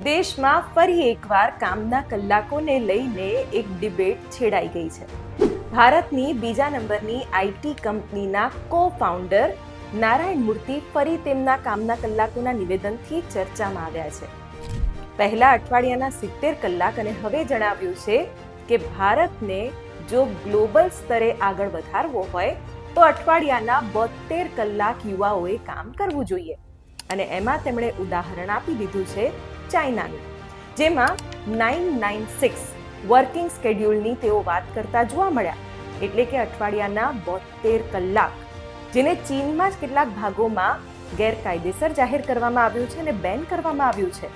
દેશમાં ફરી એકવાર કામના કલાકોને લઈને એક ડિબેટ છેડાઈ ગઈ છે. ભારતની બીજા નંબરની આઈટી કંપનીના કો-ફાઉન્ડર નારાયણ મૂર્તિ ફરી તેમના કામના કલાકોના નિવેદનથી ચર્ચામાં આવ્યા છે. પહેલા અઠવાડિયાના 70 કલાક અને હવે જણાવ્યું છે કે ભારતને જો ગ્લોબલ સ્તરે આગળ વધારવો હોય તો અઠવાડિયાના 72 કલાક યુવાઓએ કામ કરવું જોઈએ. અને એમાં તેમણે ઉદાહરણ આપી દીધું છે ચાઇનાનું, જેમાં 996 વર્કિંગ સ્કેડ્યુલની તેઓ વાત કરતા જોવા મળ્યા. એટલે કે અઠવાડિયાના 72 કલાક, જેને ચીનમાં જ કેટલાક ભાગોમાં ગેરકાયદેસર જાહેર કરવામાં આવ્યું છે અને બેન કરવામાં આવ્યું છે.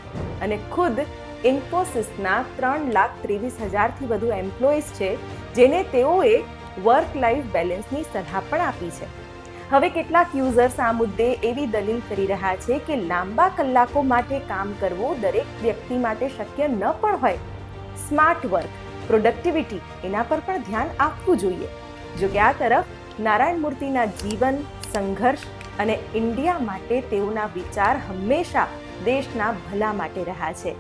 અને ખુદ ઇન્ફોસિસના 3,23,000થી વધુ એમ્પ્લોઈઝ છે, જેને તેઓએ વર્ક લાઈફ બેલેન્સની સલાહ પણ આપી છે. હવે કેટલાક યુઝર્સ આ મુદ્દે એવી દલીલ કરી રહ્યા છે કે લાંબા કલાકો માટે કામ કરવું દરેક વ્યક્તિ માટે શક્ય ન પણ હોય. સ્માર્ટ વર્ક, પ્રોડક્ટિવિટી, એના પર પણ ધ્યાન આપવું જોઈએ. જો કે આ તરફ નારાયણ મૂર્તિના જીવન, સંઘર્ષ અને ઇન્ડિયા માટે તેઓના વિચાર હંમેશા દેશના ભલા માટે રહ્યા છે.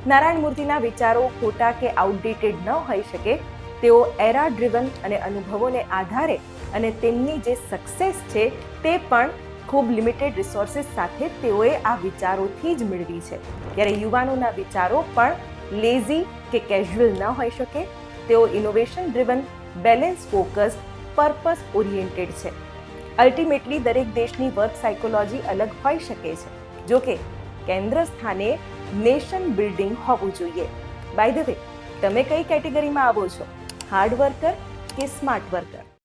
નારાયણ મૂર્તિના વિચારો ખોટા કે આઉટડેટેડ ન હોઈ શકે. તેઓ એરા ડ્રિવન અને અનુભવોને આધારે અને તેમની જે સક્સેસ છે તે પણ ખૂબ લિમિટેડ રિસોર્સિસ સાથે તેઓએ આ વિચારોથી જ મેળવી છે. ત્યારે યુવાનોના વિચારો પણ લેઝી કે કેઝ્યુઅલ ન હોઈ શકે. તેઓ innovation driven, balance focus, purpose oriented છે. અલ્ટિમેટલી દરેક દેશની વર્ક સાયકોલોજી અલગ હોઈ શકે છે. જો કે કેન્દ્ર સ્થાને નેશન બિલ્ડિંગ હોવું જોઈએ. બાય ધ વે, તમે કઈ કેટેગરીમાં આવો છો? હાર્ડ વર્કર કે સ્માર્ટ વર્કર?